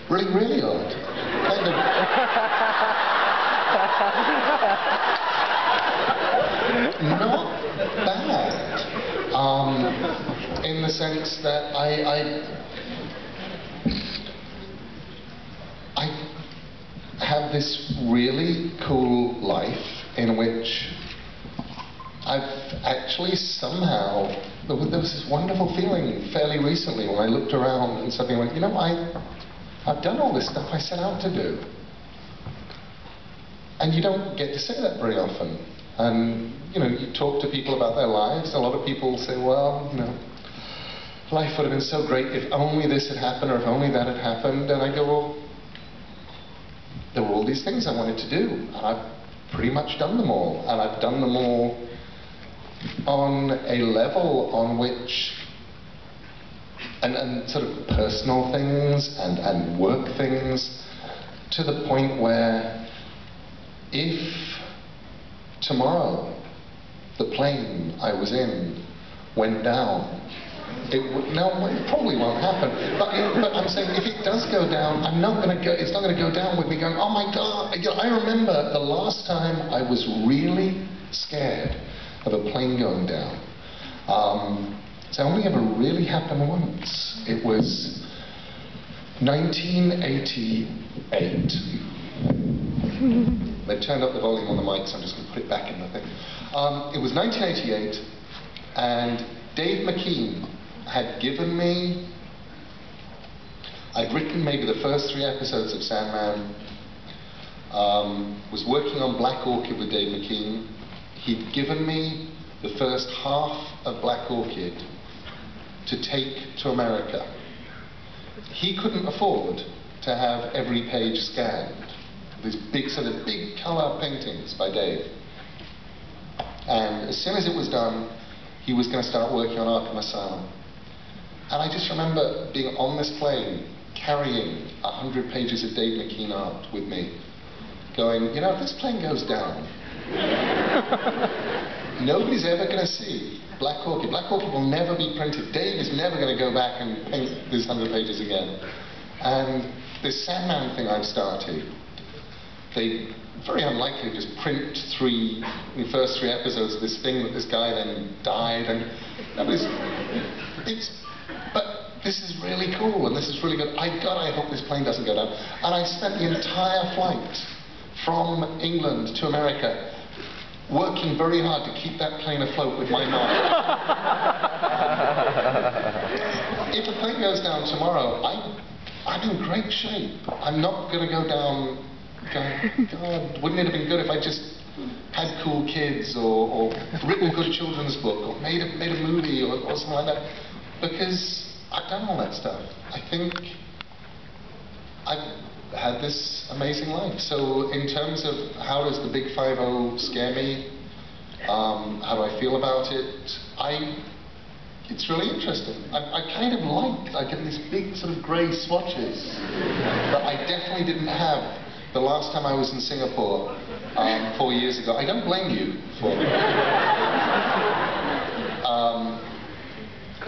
really, really odd. Kind of... Not bad. In the sense that I have this really cool life in which I've actually somehow, there was this wonderful feeling fairly recently when I looked around and suddenly went, you know, I've done all this stuff I set out to do. And you don't get to say that very often. And, you know, you talk to people about their lives, a lot of people say, well, you know, life would have been so great if only this had happened or if only that had happened. And I go, well, there were all these things I wanted to do, and I've pretty much done them all. And I've done them all on a level on which, and sort of personal things and work things, to the point where if tomorrow the plane I was in went down, it probably won't happen, but I'm saying if it does go down, it's not going to go down with me going, oh my God. You know, I remember the last time I was really scared of a plane going down. It's only ever really happened once. It was 1988. They turned up the volume on the mic, so I'm just going to put it back in the thing. It was 1988, and Dave McKean had given me, I'd written maybe the first 3 episodes of Sandman, was working on Black Orchid with Dave McKean. He'd given me the first half of Black Orchid to take to America. He couldn't afford to have every page scanned. These big colour paintings by Dave. And as soon as it was done, he was going to start working on Arkham Asylum. And I just remember being on this plane, carrying 100 pages of Dave McKean art with me, going, you know, if this plane goes down, nobody's ever going to see Black Orchid. Black Orchid will never be printed. Dave is never going to go back and paint these 100 pages again. And this Sandman thing I've started, they very unlikely just print the first 3 episodes of this thing that this guy then died, and but this is really cool and this is really good. I hope this plane doesn't go down. And I spent the entire flight from England to America working very hard to keep that plane afloat with my mind. If the plane goes down tomorrow, I'm in great shape. I'm not going to go down going, God, wouldn't it have been good if I just had cool kids, or written a good children's book, or made a movie, or something like that? Because I've done all that stuff. I think I've had this amazing life. So in terms of how does the Big 5-0 scare me, how do I feel about it, it's really interesting. I kind of I get these big sort of grey swatches that I definitely didn't have the last time I was in Singapore 4 years ago. I don't blame you for it.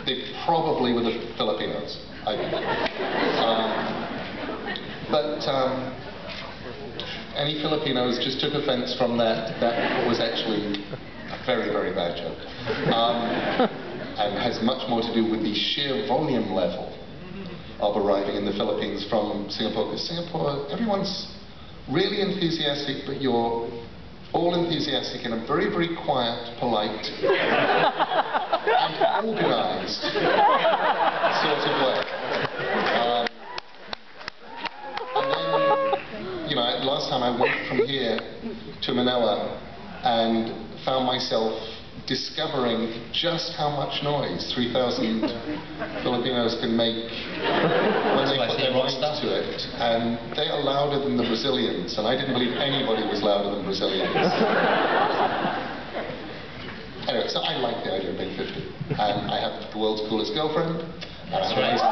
They probably were the Filipinos. Any Filipinos just took offense from that. That was actually a very, very bad joke. And has much more to do with the sheer volume level of arriving in the Philippines from Singapore. Because Singapore, everyone's really enthusiastic, but you're all enthusiastic in a very, very quiet, polite, and organised sort of way. And then, you know, last time I went from here to Manila and found myself discovering just how much noise 3,000 Filipinos can make when they put their minds to it. And they are louder than the Brazilians, and I didn't believe anybody was louder than Brazilians. Anyway, so I like the idea of being 50. And I have the world's coolest girlfriend, and I have amazing kids.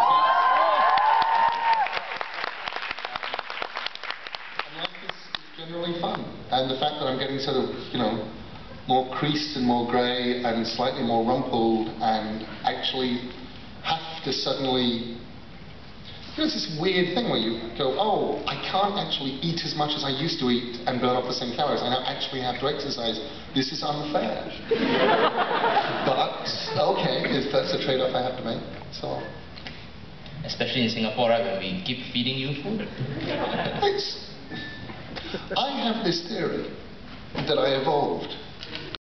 And life is generally fun. And the fact that I'm getting sort of, you know, more creased and more grey and slightly more rumpled, and actually have to suddenly It's this weird thing where you go, oh, I can't actually eat as much as I used to eat and burn off the same calories. I now actually have to exercise. This is unfair. But, okay, if that's a trade-off I have to make, so... Especially in Singapore, right, when we keep feeding you food? I have this theory that I evolved